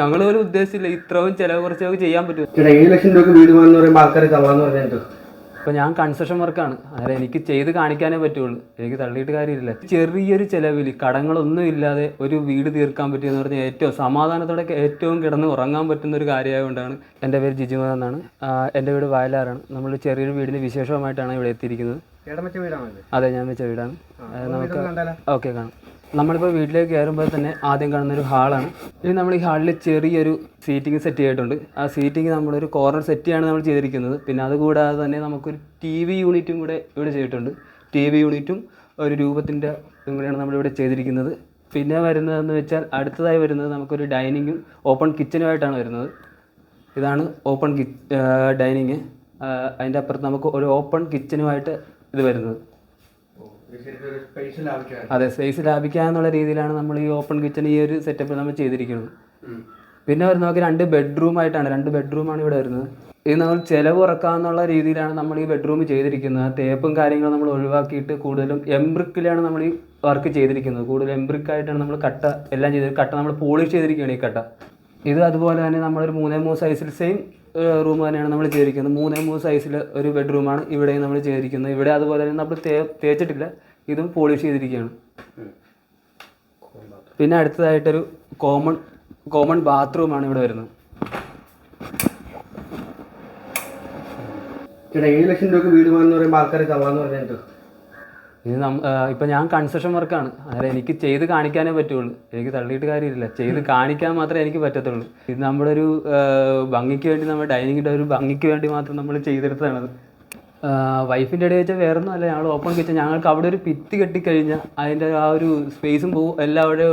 ഞങ്ങൾ പോലും ഉദ്ദേശിച്ചില്ല ഇത്രയും ചിലവ് കുറച്ചൊക്കെ ചെയ്യാൻ പറ്റും. 7 ലക്ഷം രൂപ വീട് വേണമെന്ന് പറയുമ്പോൾ ആൾക്കാർ തള്ളാന്ന് പറഞ്ഞിട്ട് ഇപ്പം ഞാൻ കൺസ്ട്രക്ഷൻ വർക്കാണ്, അതായത് എനിക്ക് ചെയ്ത് കാണിക്കാനേ പറ്റുള്ളൂ, എനിക്ക് തള്ളിയിട്ട് കാര്യമില്ല. ചെറിയൊരു ചിലവിൽ കടങ്ങളൊന്നും ഇല്ലാതെ ഒരു വീട് തീർക്കാൻ പറ്റിയെന്ന് പറഞ്ഞാൽ ഏറ്റവും സമാധാനത്തോടെ ഏറ്റവും കിടന്ന് ഉറങ്ങാൻ പറ്റുന്ന ഒരു കാര്യമായതുകൊണ്ടാണ്. എൻ്റെ പേര് ജിജുമോൻ എന്നാണ്. എൻ്റെ വീട് വയലാറാണ്. നമ്മൾ ചെറിയൊരു വീടിന് വിശേഷമായിട്ടാണ് ഇവിടെ എത്തിയിരിക്കുന്നത്. അതെ, ഞാൻ വെച്ച വീടാണ്. നമുക്ക് ഓക്കെ കാണാം. നമ്മളിപ്പോൾ വീട്ടിലേക്ക് കയറുമ്പോൾ തന്നെ ആദ്യം കാണുന്നൊരു ഹാളാണ്. ഇനി നമ്മൾ ഈ ഹാളിൽ ചെറിയൊരു സീറ്റിംഗ് സെറ്റ് ചെയ്തിട്ടുണ്ട്. ആ സീറ്റിംഗ് നമ്മളൊരു കോർണർ സെറ്റിയാണ് നമ്മൾ ചെയ്തിരിക്കുന്നത്. പിന്നെ അതുകൂടാതെ തന്നെ നമുക്കൊരു TV യൂണിറ്റും കൂടെ ഇവിടെ ചെയ്തിട്ടുണ്ട്. TV യൂണിറ്റും ഒരു രൂപത്തിൻ്റെ കൂടെയാണ് നമ്മളിവിടെ ചെയ്തിരിക്കുന്നത്. പിന്നെ വരുന്നതെന്ന് വെച്ചാൽ അടുത്തതായി വരുന്നത് നമുക്കൊരു ഡൈനിങ്ങും ഓപ്പൺ കിച്ചനുമായിട്ടാണ് വരുന്നത്. ഇതാണ് ഓപ്പൺ ഡൈനിങ്. അതിൻ്റെ അപ്പുറത്ത് നമുക്ക് ഒരു ഓപ്പൺ കിച്ചനുമായിട്ട് ഇത് വരുന്നത്. അതെ, സ്പേസ് ലാഭിക്കുക എന്നുള്ള രീതിയിലാണ് നമ്മൾ ഈ ഓപ്പൺ കിച്ചൺ ഈ ഒരു സെറ്റപ്പിൽ നമ്മൾ ചെയ്തിരിക്കുന്നത്. പിന്നെ വരുന്ന നമുക്ക് 2 ബെഡ്റൂമായിട്ടാണ്, 2 ബെഡ്റൂമാണ് ഇവിടെ വരുന്നത്. ഇത് നമ്മൾ ചിലവ് കുറക്കാമെന്നുള്ള രീതിയിലാണ് നമ്മൾ ഈ ബെഡ്റൂം ചെയ്തിരിക്കുന്നത്. തേപ്പും കാര്യങ്ങളും നമ്മൾ ഒഴിവാക്കിയിട്ട് കൂടുതലും എംബ്രിക്കിലാണ് നമ്മൾ ഈ വർക്ക് ചെയ്തിരിക്കുന്നത്. കൂടുതൽ എംബ്രിക്കായിട്ടാണ് നമ്മൾ കട്ട എല്ലാം ചെയ്തത്. കട്ട നമ്മൾ പോളിഷ് ചെയ്തിരിക്കുകയാണ് ഈ കട്ട. ഇത് അതുപോലെ തന്നെ നമ്മളൊരു 3x3 സൈസിൽ സെയിം റൂം തന്നെയാണ് നമ്മൾ ചെയ്തിരിക്കുന്നത്. 3x3 സൈസിൽ ഒരു ബെഡ്റൂമാണ് ഇവിടെ നമ്മൾ ചെയ്തിരിക്കുന്നത്. ഇവിടെ അതുപോലെ തന്നെ നമ്മൾ തേച്ചിട്ടില്ല, ഇതും പോളിഷ് ചെയ്തിരിക്കുകയാണ്. പിന്നെ അടുത്തതായിട്ടൊരു കോമൺ ബാത്റൂമാണ് ഇവിടെ വരുന്നത്. 7 ലക്ഷം രൂപ വീട് വേണമെന്ന് പറയുമ്പോൾ ആൾക്കാർ തള്ളാന്ന് പറഞ്ഞിട്ട് ഇത് ഇപ്പം ഞാൻ കൺസ്ട്രക്ഷൻ വർക്കാണ്, അതായത് എനിക്ക് ചെയ്ത് കാണിക്കാനേ പറ്റുള്ളൂ, എനിക്ക് തള്ളിയിട്ട് കാര്യമില്ല, ചെയ്ത് കാണിക്കാൻ മാത്രമേ എനിക്ക് പറ്റത്തുള്ളൂ. ഇത് നമ്മളൊരു ഭംഗിക്ക് വേണ്ടി, നമ്മുടെ ഡൈനിങ്ങിൻ്റെ ഒരു ഭംഗിക്ക് വേണ്ടി മാത്രം നമ്മൾ ചെയ്തെടുത്തതാണത്. വൈഫിൻ്റെ ഇടയിൽ വെച്ചാൽ വേറൊന്നും അല്ല, ഞങ്ങൾ ഓപ്പൺ കിച്ചൺ, ഞങ്ങൾക്ക് അവിടെ ഒരു ഭിത്തി കെട്ടിക്കഴിഞ്ഞാൽ അതിൻ്റെ ആ ഒരു സ്പേസും പോവും, എല്ലാം അവിടെ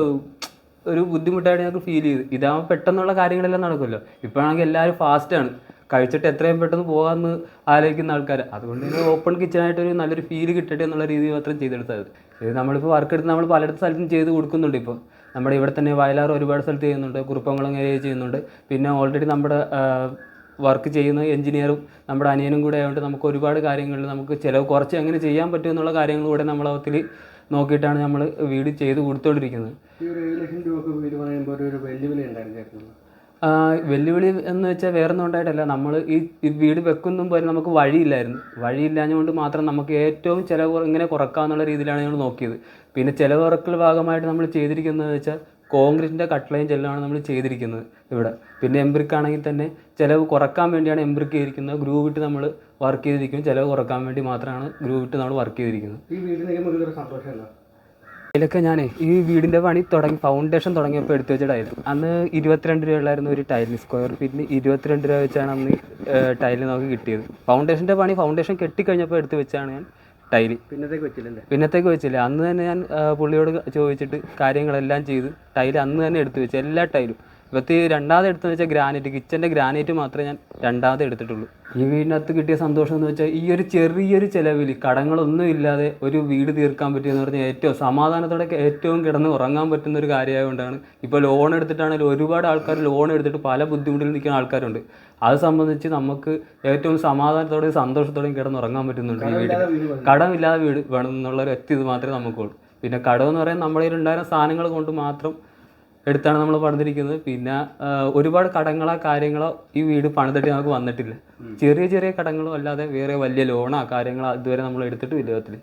ഒരു ബുദ്ധിമുട്ടായിട്ട് ഞങ്ങൾക്ക് ഫീൽ ചെയ്തു. ഇതാകുമ്പോൾ പെട്ടെന്നുള്ള കാര്യങ്ങളെല്ലാം നടക്കുമല്ലോ. ഇപ്പോഴാണെങ്കിൽ എല്ലാവരും ഫാസ്റ്റാണ്, കഴിച്ചിട്ട് എത്രയും പെട്ടെന്ന് പോകാമെന്ന് ആലോചിക്കുന്ന ആൾക്കാർ. അതുകൊണ്ട് തന്നെ ഓപ്പൺ കിച്ചണായിട്ടൊരു നല്ലൊരു ഫീൽ കിട്ടട്ടെ എന്നുള്ള രീതിയിൽ മാത്രം ചെയ്തെടുത്തത്. ഇത് നമ്മളിപ്പോൾ വർക്ക് എടുത്ത് നമ്മൾ പലയിടത്ത് സ്ഥലത്തും ചെയ്ത് കൊടുക്കുന്നുണ്ട്. ഇപ്പോൾ നമ്മുടെ ഇവിടെ തന്നെ വയലാർ ഒരുപാട് സ്ഥലത്ത് ചെയ്യുന്നുണ്ട്, കുറുപ്പംകുളം ഏരിയ ചെയ്യുന്നുണ്ട്. പിന്നെ ഓൾറെഡി നമ്മുടെ വർക്ക് ചെയ്യുന്ന എഞ്ചിനീയറും നമ്മുടെ അനിയനും കൂടെ ആയതുകൊണ്ട് നമുക്ക് ഒരുപാട് കാര്യങ്ങളിൽ നമുക്ക് ചിലവ് കുറച്ച് എങ്ങനെ ചെയ്യാൻ പറ്റും എന്നുള്ള കാര്യങ്ങൾ കൂടെ നമ്മളതിൽ നോക്കിയിട്ടാണ് നമ്മൾ വീട് ചെയ്ത് കൊടുത്തുകൊണ്ടിരിക്കുന്നത്. ഈ ഒരു 7 ലക്ഷം രൂപ വീട് പറയുമ്പോൾ ഒരു വെല്ലുവിളി ഉണ്ടായിരുന്നു. വെല്ലുവിളി എന്ന് വെച്ചാൽ വേറൊന്നും ഉണ്ടായിട്ടല്ല, നമ്മൾ ഈ വീട് വെക്കുന്നും പോലെ നമുക്ക് വഴിയില്ലാഞ്ഞുകൊണ്ട് മാത്രം നമുക്ക് ഏറ്റവും ചിലവ് ഇങ്ങനെ കുറക്കാമെന്നുള്ള രീതിയിലാണ് ഞങ്ങൾ നോക്കിയത്. പിന്നെ ചിലവ് കുറക്കൽ ഭാഗമായിട്ട് നമ്മൾ ചെയ്തിരിക്കുന്നത് വെച്ചാൽ കോൺക്രീറ്റിൻ്റെ കട്ട്ലയും ചെല്ലാണ് നമ്മൾ ചെയ്തിരിക്കുന്നത് ഇവിടെ. പിന്നെ എംബ്രിക്ക് ആണെങ്കിൽ തന്നെ ചിലവ് കുറക്കാൻ വേണ്ടിയാണ് എംബ്രിക്ക് ചെയ്തിരിക്കുന്നത്. ഗ്രൂവ് ഇട്ട് നമ്മൾ വർക്ക് ചെയ്തിരിക്കും, ചിലവ് കുറക്കാൻ വേണ്ടി മാത്രമാണ് ഗ്രൂവ് ഇട്ട് നമ്മൾ വർക്ക് ചെയ്തിരിക്കുന്നത്. ഈ വീടിന് സന്തോഷമല്ല. ഇതിലൊക്കെ ഞാൻ ഈ വീടിൻ്റെ പണി ഫൗണ്ടേഷൻ തുടങ്ങിയപ്പോൾ എടുത്തു വെച്ച ടൈൽ അന്ന് 22 രൂപയുള്ളായിരുന്നു ഒരു ടൈലിന്. സ്ക്വയർ ഫീറ്റിന് 22 രൂപ വെച്ചാണ് അന്ന് ടൈല് നമുക്ക് കിട്ടിയത്. ഫൗണ്ടേഷൻ കെട്ടിക്കഴിഞ്ഞപ്പോൾ എടുത്ത് വെച്ചാണ് ഞാൻ ടൈല്. പിന്നത്തേക്ക് വെച്ചില്ല. അന്ന് തന്നെ ഞാൻ പുള്ളിയോട് ചോദിച്ചിട്ട് കാര്യങ്ങളെല്ലാം ചെയ്ത് ടൈല് അന്ന് തന്നെ എടുത്ത് വെച്ചു, എല്ലാ ടൈലും. ഇപ്പത്തി രണ്ടാമത് എടുത്തെന്ന് വെച്ചാൽ ഗ്രാനൈറ്റ്, കിച്ചൻ്റെ ഗ്രാനൈറ്റ് മാത്രമേ ഞാൻ രണ്ടാമത് എടുത്തിട്ടുള്ളൂ. ഈ വീടിനകത്ത് കിട്ടിയ സന്തോഷം എന്ന് വെച്ചാൽ ഈ ഒരു ചെറിയൊരു ചിലവിൽ കടങ്ങളൊന്നും ഇല്ലാതെ ഒരു വീട് തീർക്കാൻ പറ്റിയെന്ന് പറഞ്ഞാൽ ഏറ്റവും സമാധാനത്തോടെ ഏറ്റവും കിടന്ന് ഉറങ്ങാൻ പറ്റുന്ന ഒരു കാര്യമായതുകൊണ്ടാണ്. ഇപ്പോൾ ലോൺ എടുത്തിട്ടാണെങ്കിലും ഒരുപാട് ആൾക്കാർ ലോൺ എടുത്തിട്ട് പല ബുദ്ധിമുട്ടിൽ നിൽക്കുന്ന ആൾക്കാരുണ്ട്. അത് സംബന്ധിച്ച് നമുക്ക് ഏറ്റവും സമാധാനത്തോടെയും സന്തോഷത്തോടെയും കിടന്നുറങ്ങാൻ പറ്റുന്നുണ്ട് ഈ വീട്. കടമില്ലാതെ വീട് വേണം എന്നുള്ളൊരു ഇത് മാത്രമേ നമുക്കുള്ളൂ. പിന്നെ കടമെന്ന് പറയാൻ നമ്മുടെ കയ്യിലുണ്ടായിരുന്ന സാധനങ്ങൾ കൊണ്ട് മാത്രം എടുത്താണ് നമ്മൾ പണിതിരിക്കുന്നത്. പിന്നെ ഒരുപാട് കടങ്ങളോ കാര്യങ്ങളോ ഈ വീട് പണിതിട്ട് നമുക്ക് വന്നിട്ടില്ല. ചെറിയ കടങ്ങളോ അല്ലാതെ വേറെ വലിയ ലോണോ കാര്യങ്ങളോ ഇതുവരെ നമ്മൾ എടുത്തിട്ടും ഇല്ല വിധത്തിൽ.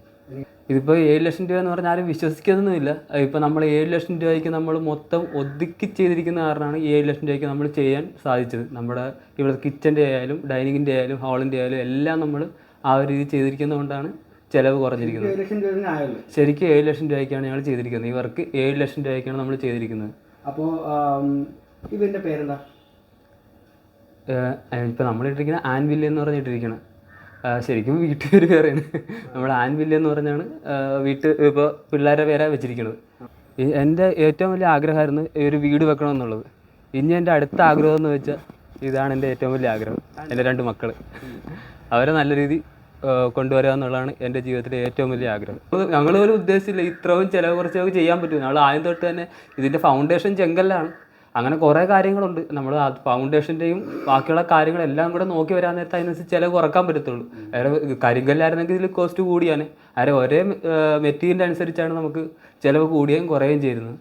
ഇതിപ്പോൾ 7 ലക്ഷം രൂപ എന്ന് പറഞ്ഞാൽ ആരും വിശ്വസിക്കുന്നൊന്നുമില്ല. ഇപ്പോൾ നമ്മൾ 7 ലക്ഷം രൂപയ്ക്ക് നമ്മൾ മൊത്തം ഒതുക്കി ചെയ്തിരിക്കുന്ന കാരണമാണ് 7 ലക്ഷം രൂപയ്ക്ക് നമ്മൾ ചെയ്യാൻ സാധിച്ചത്. നമ്മുടെ ഇവിടെ കിച്ചൻ്റെ ആയാലും ഡൈനിങ്ങിൻ്റെ ആയാലും ഹാളിൻ്റെ ആയാലും എല്ലാം നമ്മൾ ആ ഒരു രീതി ചെയ്തിരിക്കുന്നതുകൊണ്ടാണ് ചിലവ് കുറഞ്ഞിരിക്കുന്നത്. ശരിക്കും 7 ലക്ഷം രൂപയ്ക്കാണ് ഞങ്ങൾ ചെയ്തിരിക്കുന്നത്. ഈ വർക്ക് 7 ലക്ഷം രൂപയ്ക്കാണ് നമ്മൾ ചെയ്തിരിക്കുന്നത്. അപ്പോൾ ഇതിൻ്റെ പേരെന്താ? ഇപ്പോൾ നമ്മളിട്ടിരിക്കുന്ന ആൻവില്ല് എന്ന് പറഞ്ഞിട്ടിരിക്കണം. ശരിക്കും വീട്ടുപേര് വേറെയാണ്. നമ്മൾ ആൻവില്ല് എന്ന് പറഞ്ഞാണ് ഇപ്പോൾ പിള്ളേരെ പേരാണ് വെച്ചിരിക്കുന്നത്. എൻ്റെ ഏറ്റവും വലിയ ആഗ്രഹമായിരുന്നു ഒരു വീട് വെക്കണമെന്നുള്ളത്. ഇനി എൻ്റെ അടുത്ത ആഗ്രഹം എന്ന് വെച്ചാൽ ഇതാണ് എൻ്റെ ഏറ്റവും വലിയ ആഗ്രഹം. എൻ്റെ 2 മക്കൾ, അവരെ നല്ല രീതി കൊണ്ടുവരിക എന്നുള്ളതാണ് എൻ്റെ ജീവിതത്തിലെ ഏറ്റവും വലിയ ആഗ്രഹം. ഞങ്ങൾ പോലും ഉദ്ദേശിച്ചില്ല ഇത്രയും ചിലവ് കുറച്ചൊക്കെ ചെയ്യാൻ പറ്റും. ഞങ്ങൾ ആദ്യം തൊട്ട് തന്നെ ഇതിൻ്റെ ഫൗണ്ടേഷൻ ചെങ്കല്ലാണ്. അങ്ങനെ കുറേ കാര്യങ്ങളുണ്ട്. നമ്മൾ ഫൗണ്ടേഷൻ്റെയും ബാക്കിയുള്ള കാര്യങ്ങളെല്ലാം കൂടെ നോക്കി വരാൻ നേരത്തെ അതിനനുസരിച്ച് ചിലവ് കുറക്കാൻ പറ്റത്തുള്ളൂ. വേറെ കരിങ്കല്ലായിരുന്നെങ്കിൽ ഇതിൽ കോസ്റ്റ് കൂടിയാണ്. ഒരേ മെറ്റീരിയൽ അനുസരിച്ചാണ് നമുക്ക് ചിലവ് കൂടുകയും കുറയുകയും ചെയ്യുന്നത്.